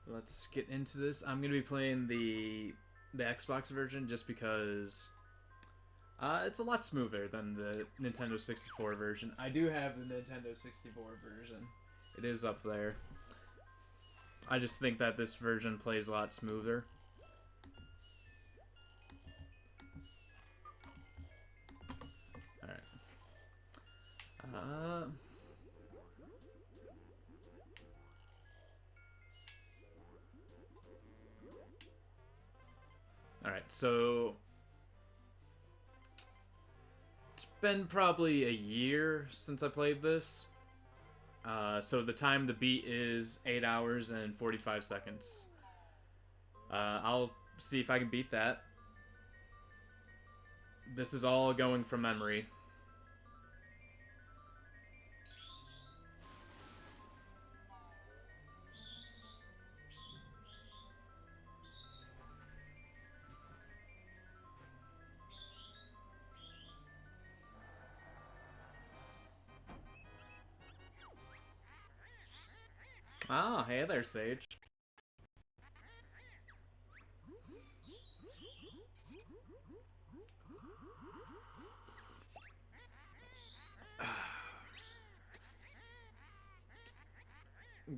let's get into this. I'm gonna be playing the Xbox version just because it's a lot smoother than the Nintendo 64 version. I do have the Nintendo 64 version. It is up there. I just think that this version plays a lot smoother. Alright. Alright, so it's been probably a year since I played this. So the time to beat is 8 hours and 45 seconds. I'll see if I can beat that. This is all going from memory. Ah, hey there, Sage.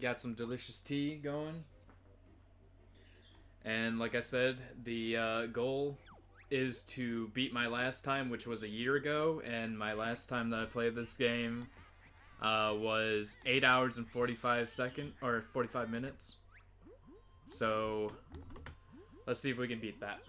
Got some delicious tea going. And like I said, the goal is to beat my last time, which was a year ago. And my last time that I played this game was 8 hours and 45 minutes. So let's see if we can beat that.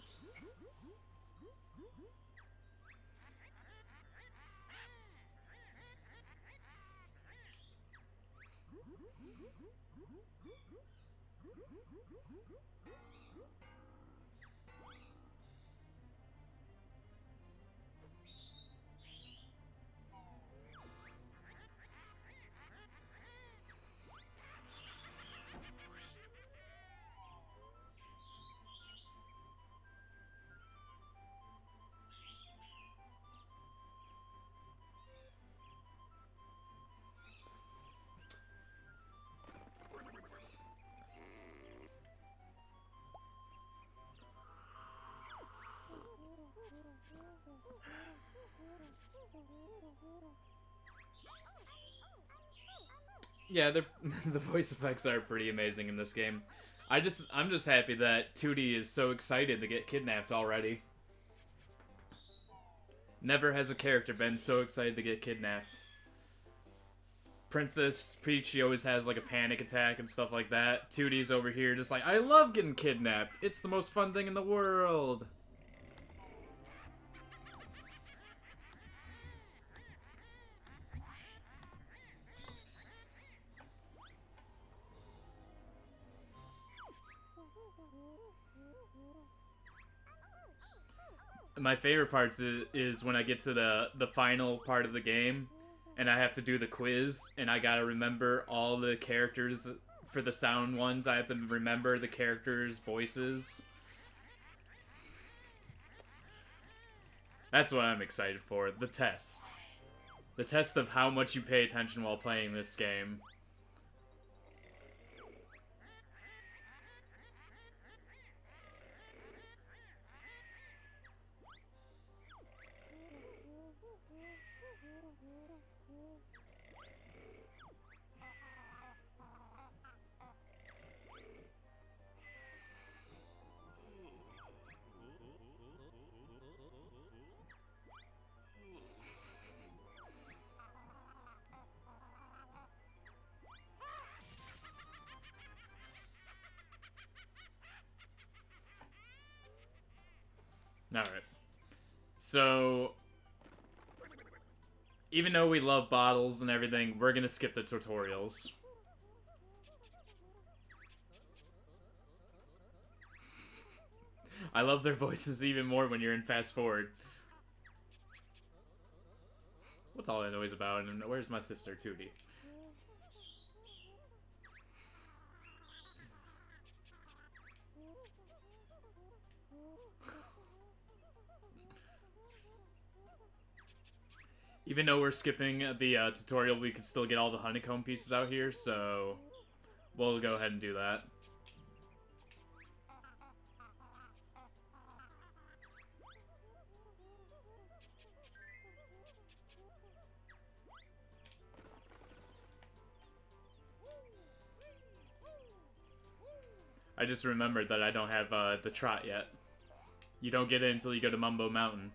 Yeah, the voice effects are pretty amazing in this game. I'm just happy that Tootie is so excited to get kidnapped already. Never has a character been so excited to get kidnapped. Princess Peach, she always has like a panic attack and stuff like that. Tootie's over here just like, I love getting kidnapped. It's the most fun thing in the world. My favorite parts is when I get to the final part of the game and I have to do the quiz and I gotta remember all the characters for the sound ones. I have to remember the characters' voices. That's what I'm excited for. The test. The test of how much you pay attention while playing this game. Alright. So, even though we love bottles and everything, we're gonna skip the tutorials. I love their voices even more when you're in fast forward. What's all that noise about? And where's my sister, Tootie? Even though we're skipping the tutorial, we could still get all the honeycomb pieces out here, so we'll go ahead and do that. I just remembered that I don't have the trot yet. You don't get it until you go to Mumbo Mountain.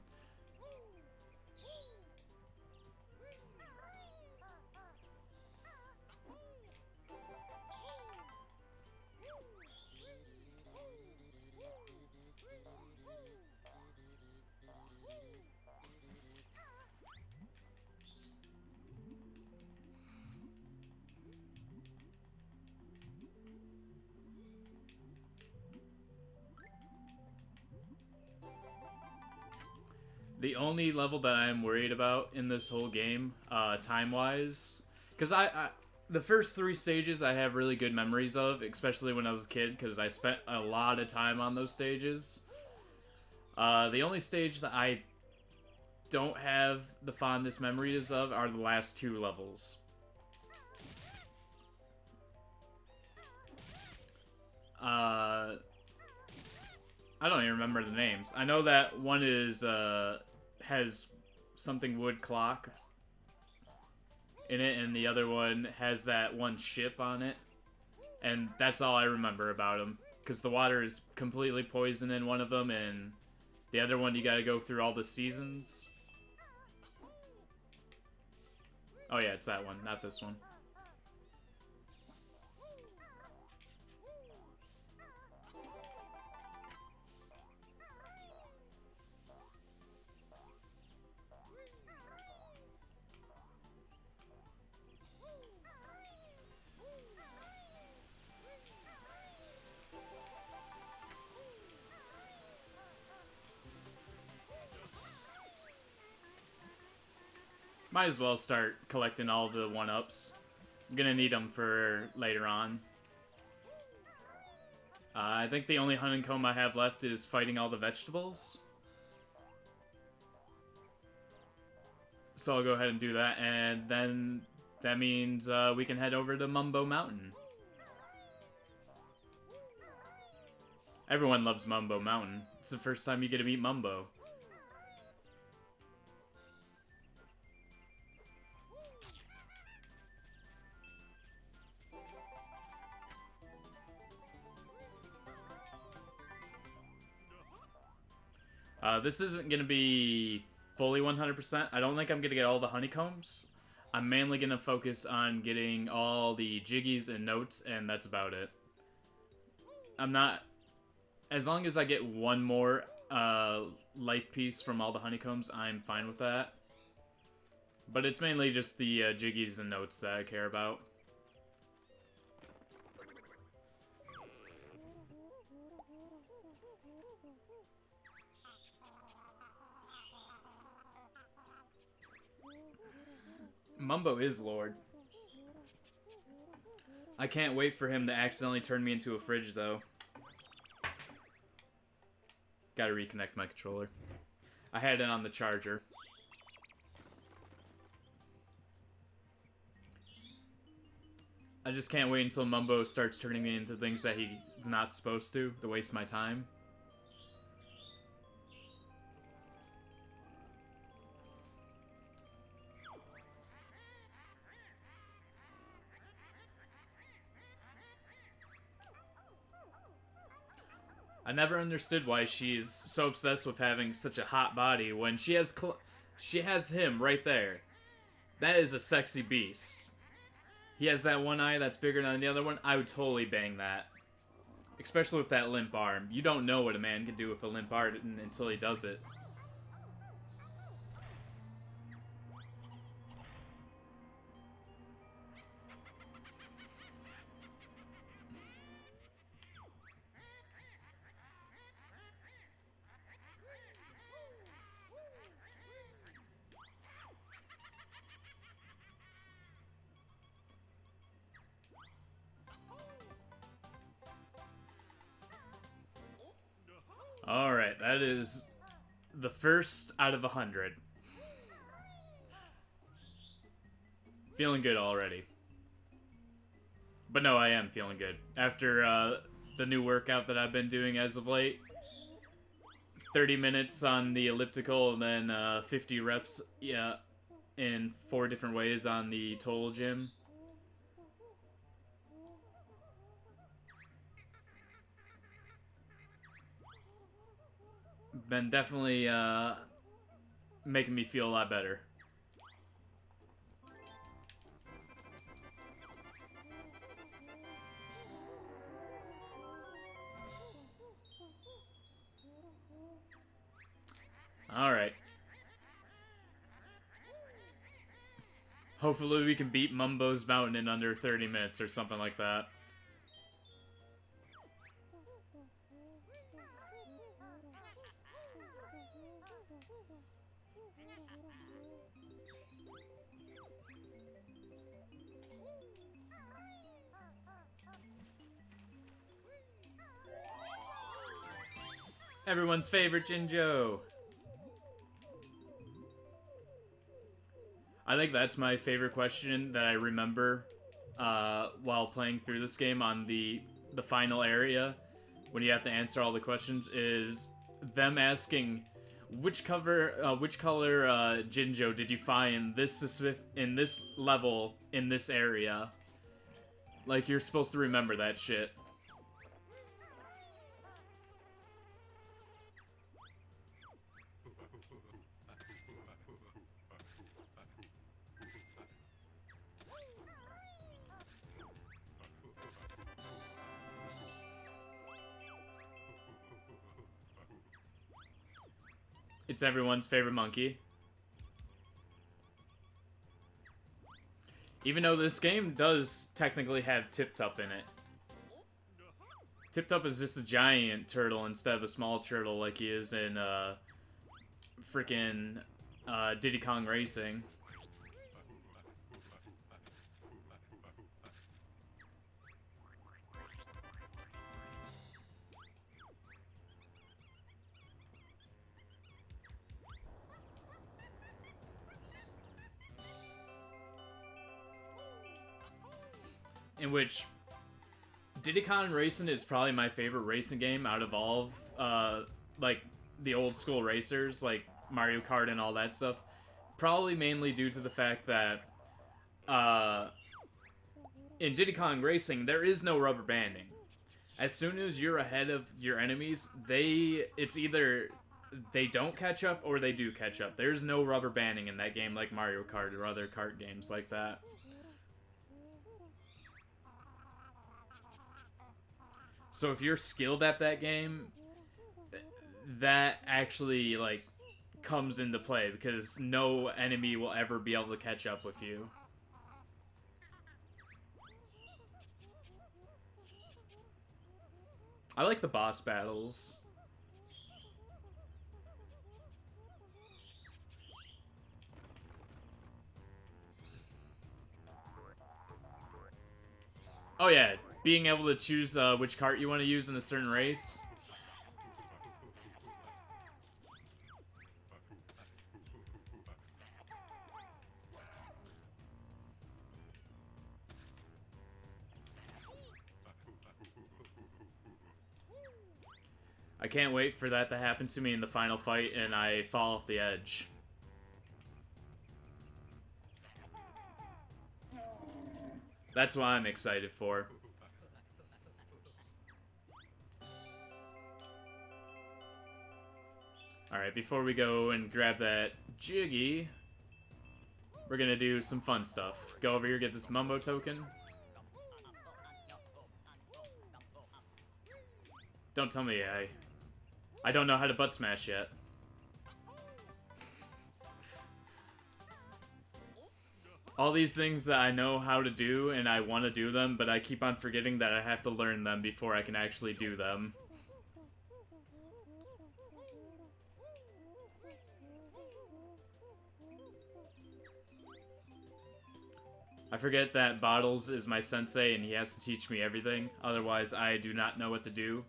The only level that I'm worried about in this whole game, time-wise, because the first 3 stages I have really good memories of, especially when I was a kid, because I spent a lot of time on those stages. The only stage that I don't have the fondest memories of are the last 2 levels. I don't even remember the names. I know that one is, has something wood clock in it, and the other one has that one ship on it. And that's all I remember about them. Because the water is completely poisoned in one of them, and the other one you gotta go through all the seasons. Oh yeah, it's that one, not this one. Might as well start collecting all the 1-ups. I'm gonna need them for later on. I think the only honeycomb I have left is fighting all the vegetables. So I'll go ahead and do that, and then that means we can head over to Mumbo Mountain. Everyone loves Mumbo Mountain. It's the first time you get to meet Mumbo. This isn't going to be fully 100%. I don't think I'm going to get all the honeycombs. I'm mainly going to focus on getting all the jiggies and notes, and that's about it. I'm not... As long as I get one more life piece from all the honeycombs, I'm fine with that. But it's mainly just the jiggies and notes that I care about. Mumbo is Lord. I can't wait for him to accidentally turn me into a fridge, though. Gotta reconnect my controller. I had it on the charger. I just can't wait until Mumbo starts turning me into things that he's not supposed to waste my time. I never understood why she's so obsessed with having such a hot body when she has him right there. That is a sexy beast. He has that one eye that's bigger than the other one. I would totally bang that. Especially with that limp arm. You don't know what a man can do with a limp arm until he does it. Alright, that is the first out of 100. Feeling good already. But no, I am feeling good. After the new workout that I've been doing as of late. 30 minutes on the elliptical and then 50 reps, yeah, in 4 different ways on the total gym. been definitely making me feel a lot better. Alright. Hopefully we can beat Mumbo's Mountain in under 30 minutes or something like that. Everyone's favorite Jinjo. I think that's my favorite question that I remember while playing through this game on the final area, when you have to answer all the questions, is them asking which color Jinjo did you find in this level in this area. Like, you're supposed to remember that shit. It's everyone's favorite monkey. Even though this game does technically have Tip-Tup in it. Tip-Tup is just a giant turtle instead of a small turtle like he is in freaking Diddy Kong Racing. In which Diddy Kong Racing is probably my favorite racing game out of all of, like, the old school racers, like Mario Kart and all that stuff. Probably mainly due to the fact that, in Diddy Kong Racing, there is no rubber banding. As soon as you're ahead of your enemies, it's either they don't catch up or they do catch up. There's no rubber banding in that game like Mario Kart or other kart games like that. So if you're skilled at that game, that actually, like, comes into play, because no enemy will ever be able to catch up with you. I like the boss battles. Oh yeah, being able to choose which cart you want to use in a certain race. I can't wait for that to happen to me in the final fight and I fall off the edge. That's what I'm excited for. Alright, before we go and grab that Jiggy, we're gonna do some fun stuff. Go over here, get this Mumbo token. Don't tell me I don't know how to butt smash yet. All these things that I know how to do and I want to do them, but I keep on forgetting that I have to learn them before I can actually do them. I forget that Bottles is my sensei and he has to teach me everything, otherwise I do not know what to do.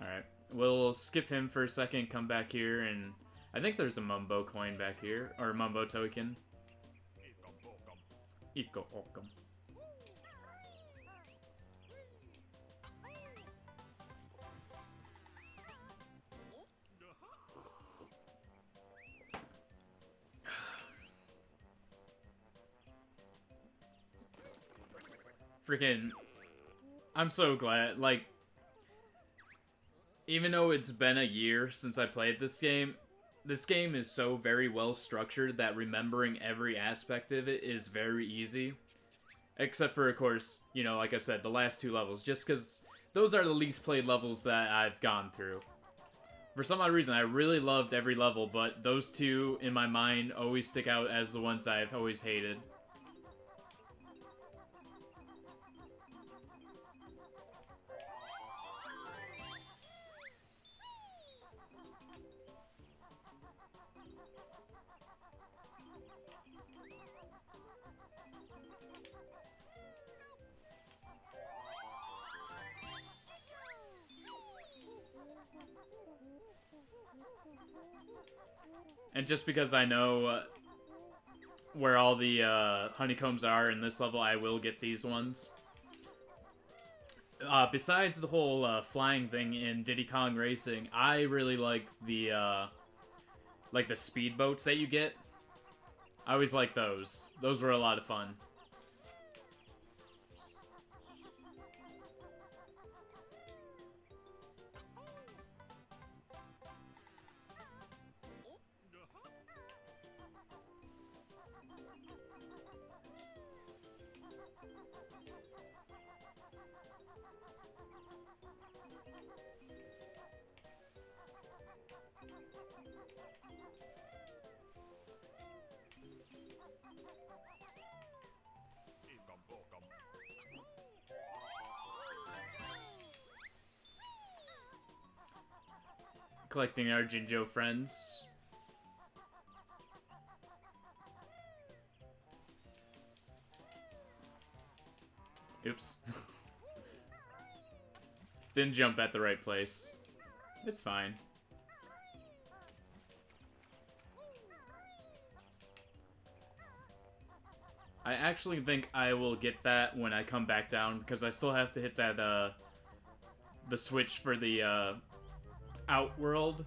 Alright, we'll skip him for a second, come back here, and I think there's a Mumbo coin back here, or a Mumbo token. Iko Okum. Freaking, I'm so glad, like, even though it's been a year since I played this game is so very well structured that remembering every aspect of it is very easy. Except for, of course, you know, like I said, the last two levels, just because those are the least played levels that I've gone through. For some odd reason, I really loved every level, but those two, in my mind, always stick out as the ones I've always hated. And just because I know where all the honeycombs are in this level, I will get these ones. Besides the whole flying thing in Diddy Kong Racing, I really like the speedboats that you get. I always like those. Those were a lot of fun. Collecting our Jinjo friends. Oops. Didn't jump at the right place. It's fine. I actually think I will get that when I come back down, because I still have to hit that, the switch for the, Outworld.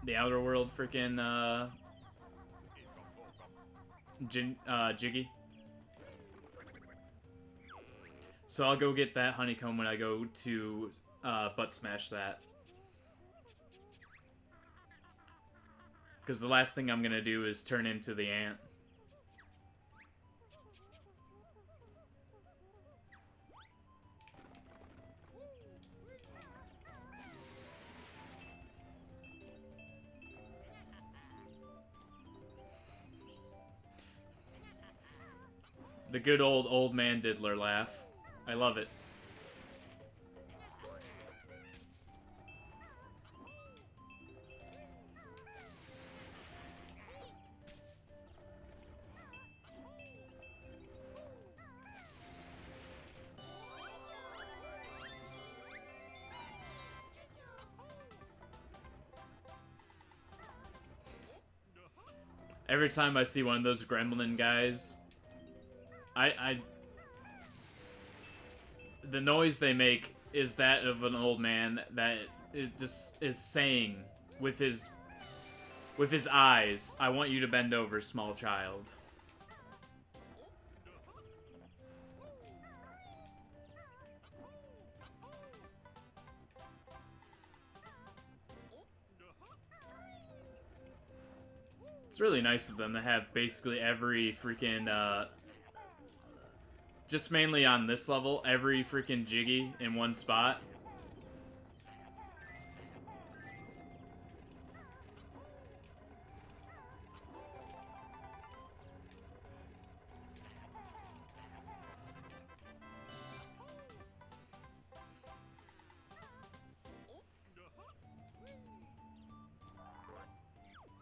The Outer World freaking, Jiggy. So I'll go get that honeycomb when I go to, butt smash that. Because the last thing I'm gonna do is turn into the ant. The good old man diddler laugh. I love it. Every time I see one of those gremlin guys, the noise they make is that of an old man that it just is saying with his eyes, "I want you to bend over, small child." It's really nice of them to have basically every freaking, just mainly on this level, every freaking Jiggy in one spot.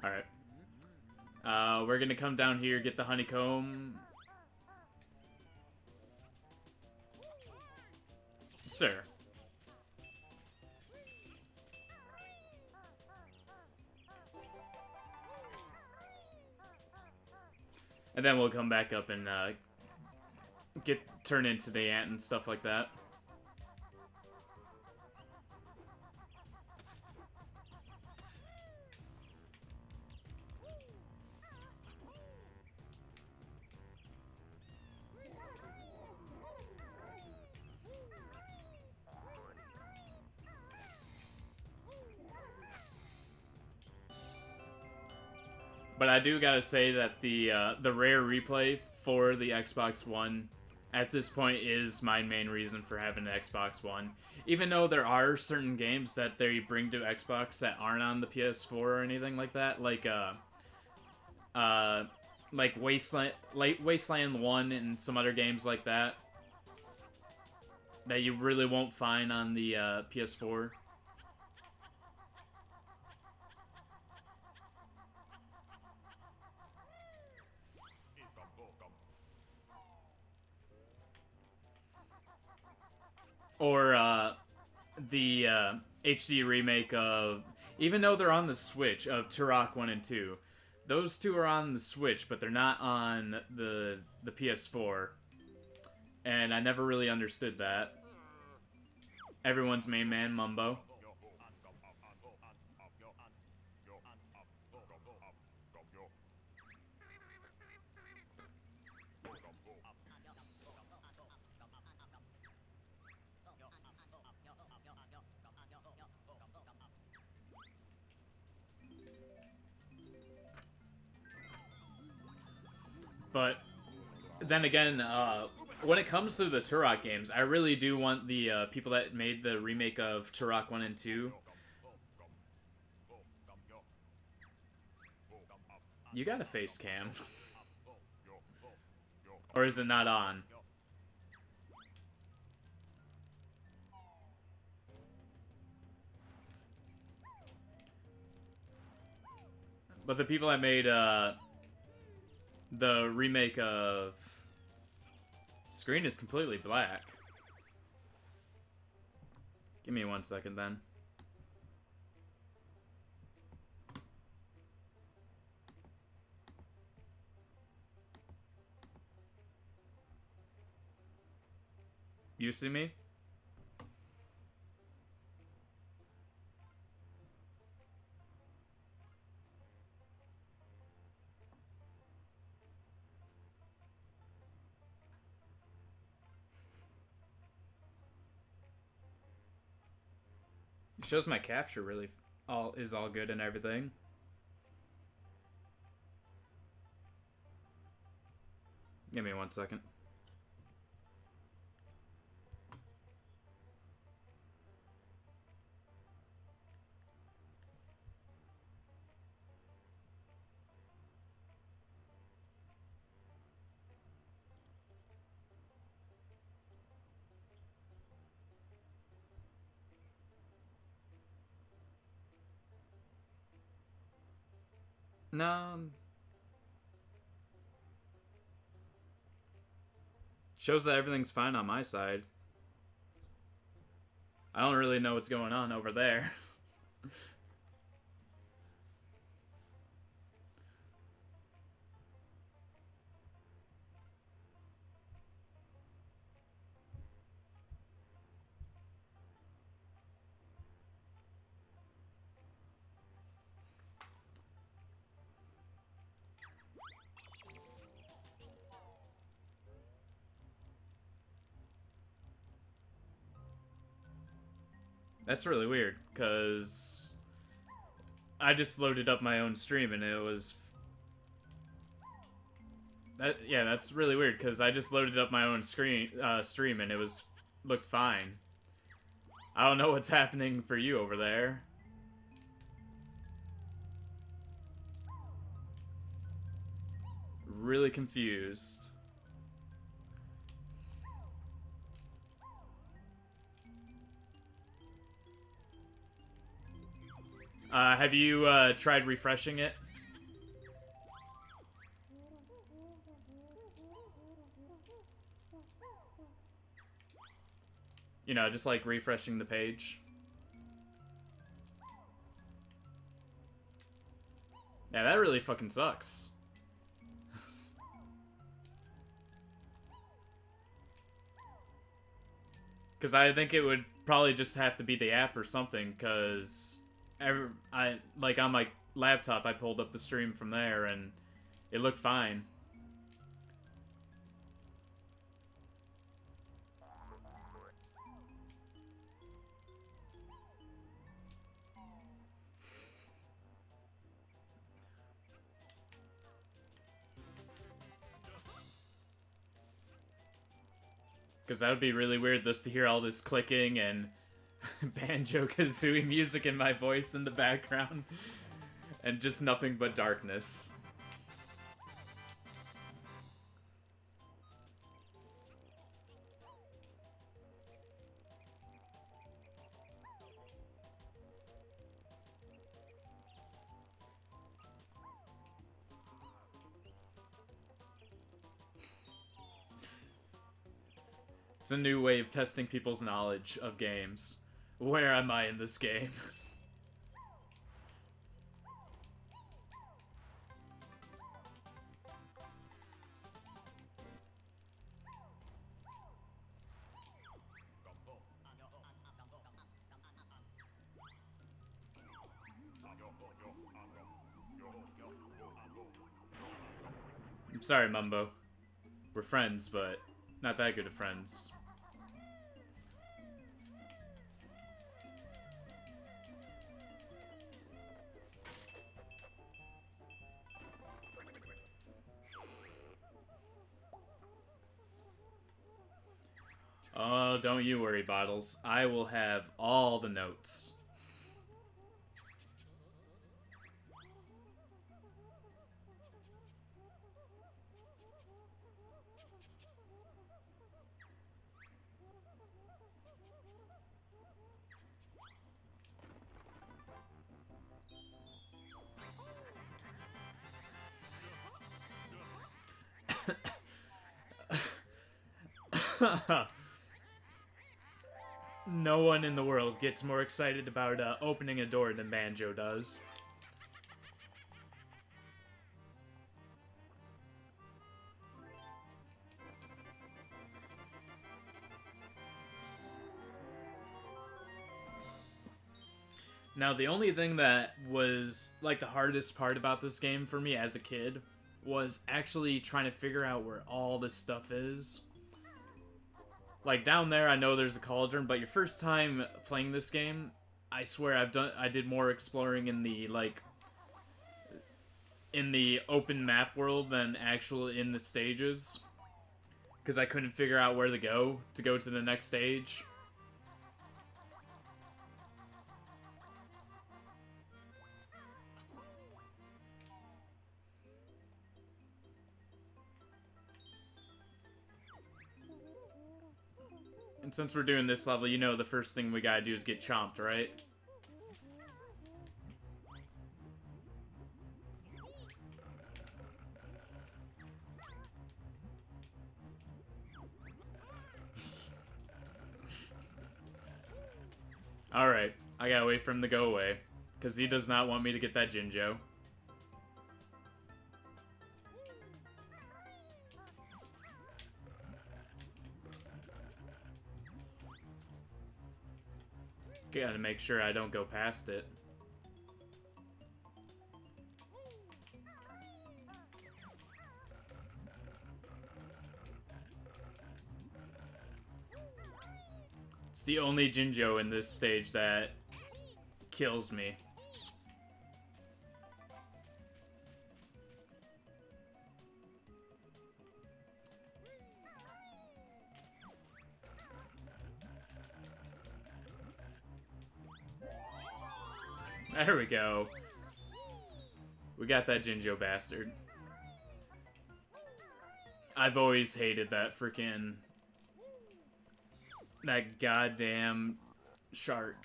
Alright. We're gonna come down here, get the honeycomb. Sir. And then we'll come back up and, turn into the ant and stuff like that. But I do gotta say that the rare replay for the Xbox One at this point is my main reason for having an Xbox One. Even though there are certain games that they bring to Xbox that aren't on the PS4 or anything like that, uh, like Wasteland 1 and some other games like that that you really won't find on the PS4. Or the HD remake of, even though they're on the Switch, of Turok 1 and 2. Those two are on the Switch, but they're not on the PS4. And I never really understood that. Everyone's main man, Mumbo. But then again, when it comes to the Turok games, I really do want the people that made the remake of Turok 1 and 2. You got a face cam. Or is it not on? But the people that made the remake of... Screen is completely black. Give me 1 second then. You see me? It shows my capture really is all good and everything. Give me 1 second. No. Shows that everything's fine on my side. I don't really know what's going on over there. That's really weird, because I just loaded up my own stream and it was... Yeah, that's really weird, because I just loaded up my own stream and it looked fine. I don't know what's happening for you over there. Really confused. Have you tried refreshing it? You know, just like refreshing the page. Yeah, that really fucking sucks. Because I think it would probably just have to be the app or something, because like on my laptop, I pulled up the stream from there and it looked fine. Because that would be really weird just to hear all this clicking and Banjo-Kazooie music in my voice in the background. And just nothing but darkness. It's a new way of testing people's knowledge of games. Where am I in this game? I'm sorry, Mumbo. We're friends, but not that good of friends. Oh, don't you worry, Bottles. I will have all the notes. No one in the world gets more excited about opening a door than Banjo does. Now, the only thing that was, like, the hardest part about this game for me as a kid was actually trying to figure out where all this stuff is. Like, down there, I know there's a cauldron, but your first time playing this game, I swear I did more exploring in the, like, in the open map world than actually in the stages. Because I couldn't figure out where to go to the next stage. And since we're doing this level, you know the first thing we gotta do is get chomped, right? Alright, I gotta wait for him to go away. Because he does not want me to get that Jinjo. Gotta make sure I don't go past it. It's the only Jinjo in this stage that kills me. There we go. We got that Jinjo bastard. I've always hated that freaking... that goddamn shark.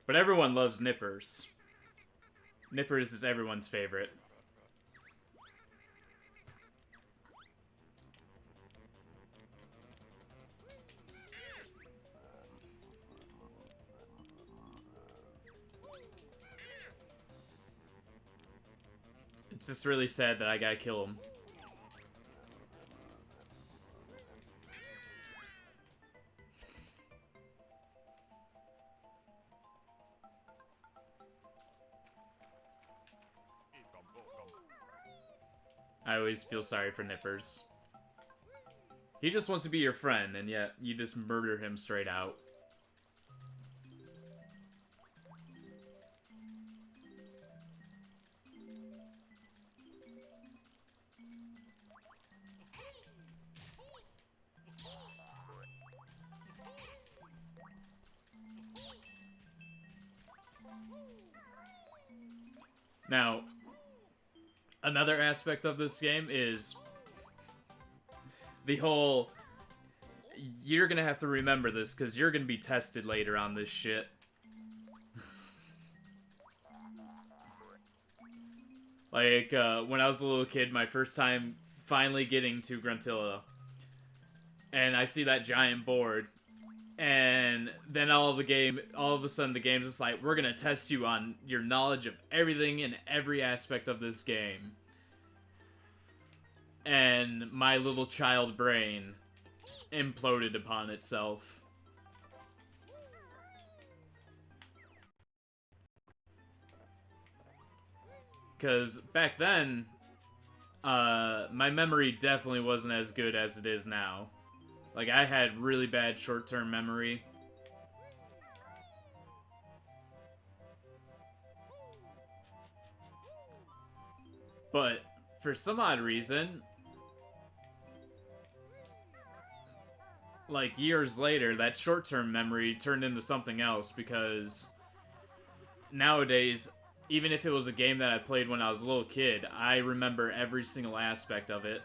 But everyone loves Nippers. Nippers is everyone's favorite. It's just really sad that I gotta kill him. I always feel sorry for Nippers. He just wants to be your friend, and yet you just murder him straight out. Now, another aspect of this game is the whole... You're gonna have to remember this, because you're gonna be tested later on this shit. Like, when I was a little kid, my first time finally getting to Gruntilla, and I see that giant board, and then all of a sudden the game's just like, we're gonna test you on your knowledge of everything and every aspect of this game. And my little child brain imploded upon itself. Because back then, my memory definitely wasn't as good as it is now. Like, I had really bad short-term memory. But, for some odd reason, like, years later, that short-term memory turned into something else, because nowadays, even if it was a game that I played when I was a little kid, I remember every single aspect of it.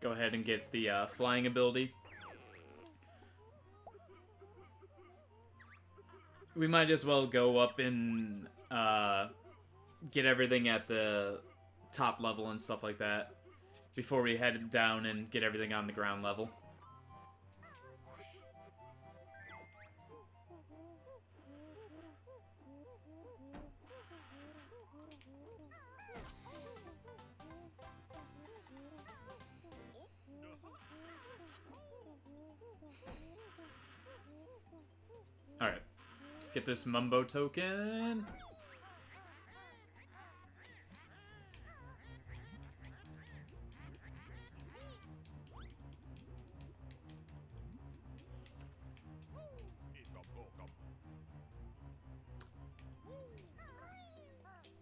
Go ahead and get the flying ability. We might as well go up and get everything at the top level and stuff like that before we head down and get everything on the ground level. Alright. Get this Mumbo token.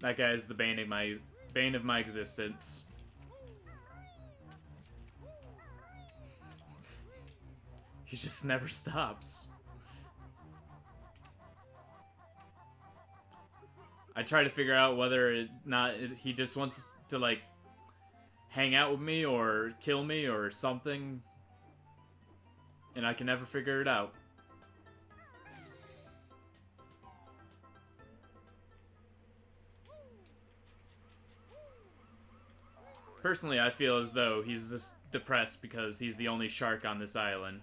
That guy is the bane of my existence. He just never stops. I try to figure out whether or not he just wants to, like, hang out with me or kill me or something. And I can never figure it out. Personally, I feel as though he's just depressed because he's the only shark on this island.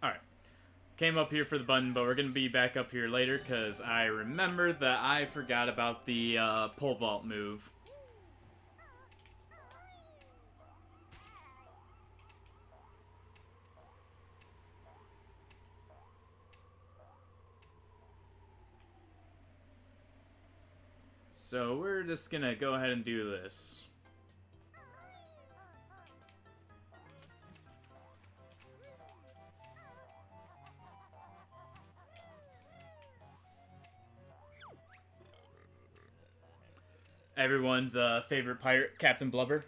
Alright. Came up here for the button, but we're going to be back up here later because I remembered that I forgot about the pole vault move. So we're just going to go ahead and do this. Everyone's favorite pirate, Captain Blubber.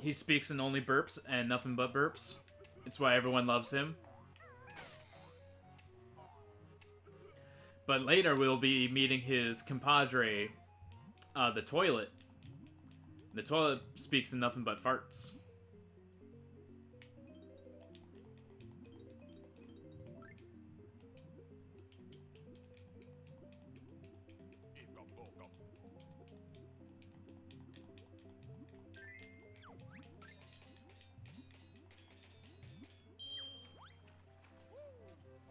He speaks in only burps and nothing but burps. It's why everyone loves him. But later we'll be meeting his compadre, the toilet. The toilet speaks in nothing but farts.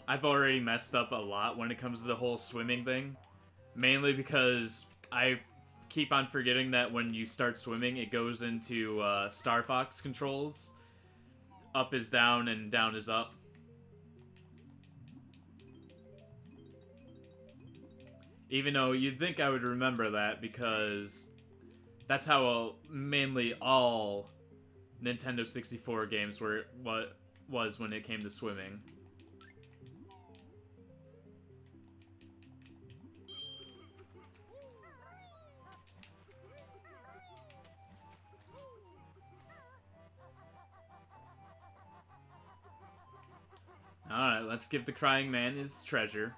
I've already messed up a lot when it comes to the whole swimming thing. Mainly because I keep on forgetting that when you start swimming, it goes into Star Fox controls. Up is down and down is up. Even though you'd think I would remember that because that's how mainly all Nintendo 64 games were what was when it came to swimming. Alright, let's give the crying man his treasure.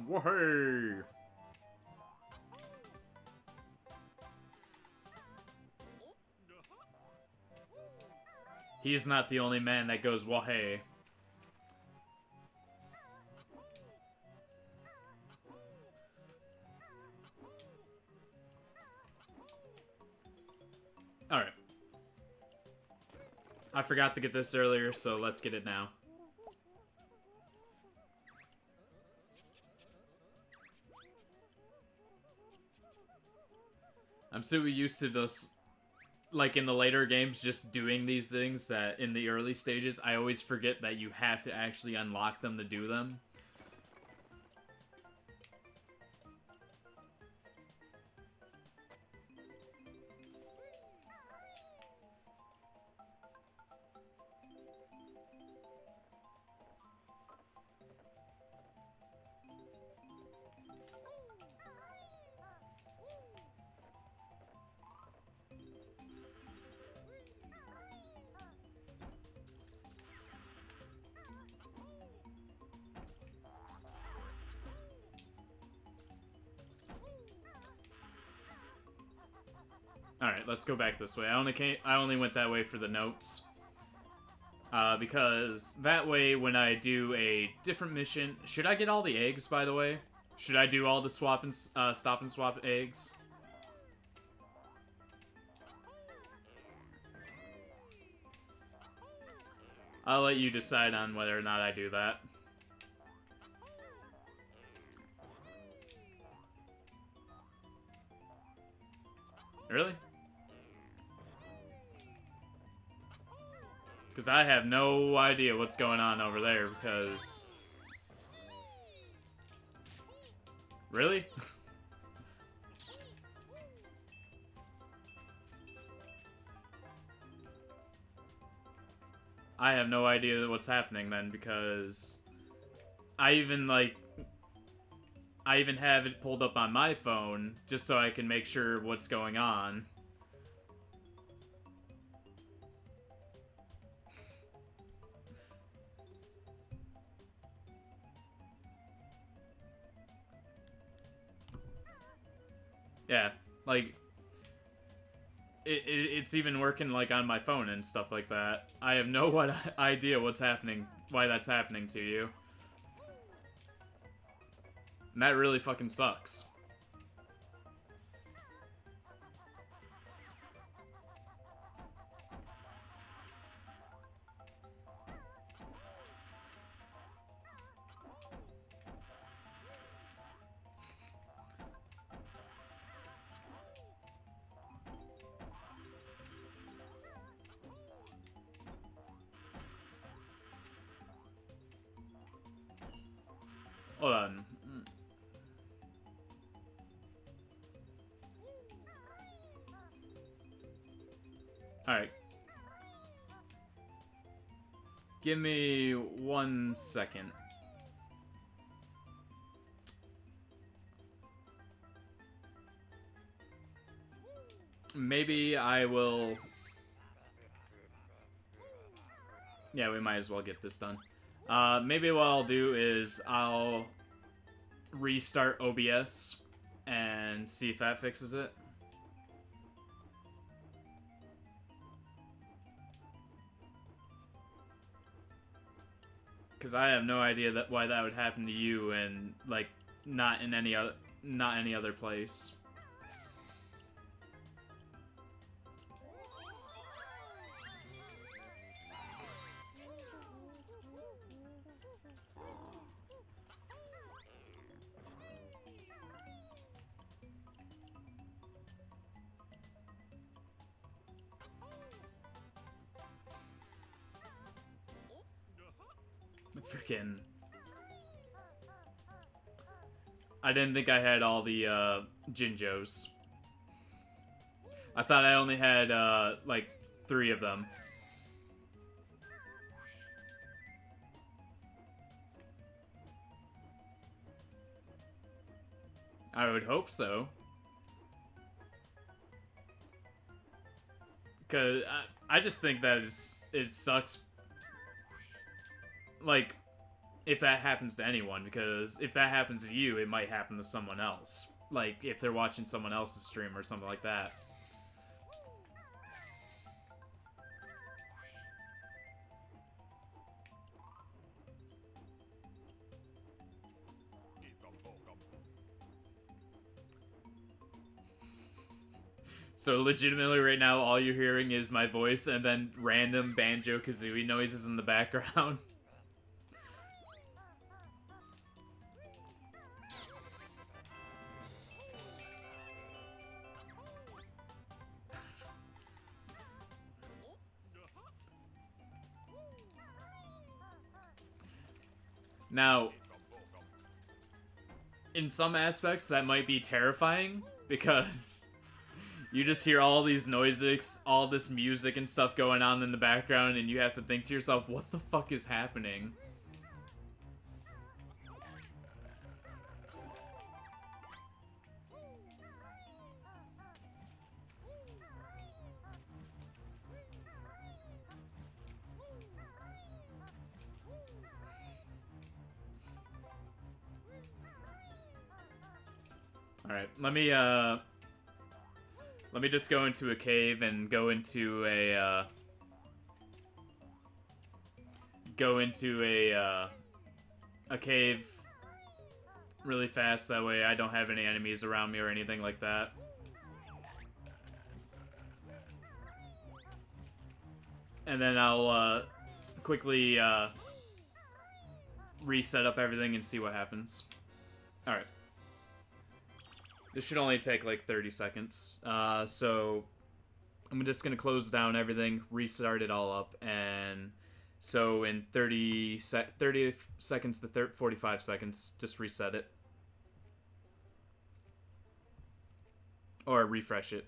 Whoa! He's not the only man that goes wahey. Alright. I forgot to get this earlier, so let's get it now. I'm super used to this, like in the later games, just doing these things that in the early stages, I always forget that you have to actually unlock them to do them. Alright, let's go back this way. I only went that way for the notes. Because that way when I do a different mission... Should I get all the eggs, by the way? Should I do all the stop and swap eggs? I'll let you decide on whether or not I do that. Really? Because I have no idea what's going on over there, because... Really? I have no idea what's happening then, because... I even have it pulled up on my phone, just so I can make sure what's going on. Yeah, like, it's even working, like, on my phone and stuff like that. I have no idea what's happening, why that's happening to you. And that really fucking sucks. Hold on. Alright. Give me 1 second. Maybe I will... Yeah, we might as well get this done. Maybe what I'll do is I'll restart OBS and see if that fixes it. Because I have no idea why that would happen to you, and like not in any other place. Freaking. I didn't think I had all the Jinjos. I thought I only had like 3 of them. I would hope so. Cause I just think that it sucks. Like, if that happens to anyone, because if that happens to you, it might happen to someone else. Like, if they're watching someone else's stream or something like that. So legitimately right now, all you're hearing is my voice and then random Banjo-Kazooie noises in the background. Now, in some aspects, that might be terrifying, because you just hear all these noises, all this music and stuff going on in the background, and you have to think to yourself, what the fuck is happening? Alright, let me just go into a cave and go into a cave really fast, that way I don't have any enemies around me or anything like that. And then I'll quickly reset up everything and see what happens. Alright. This should only take like 30 seconds. So I'm just going to close down everything, restart it all up, and so in 30 seconds to 45 seconds, just reset it. Or refresh it.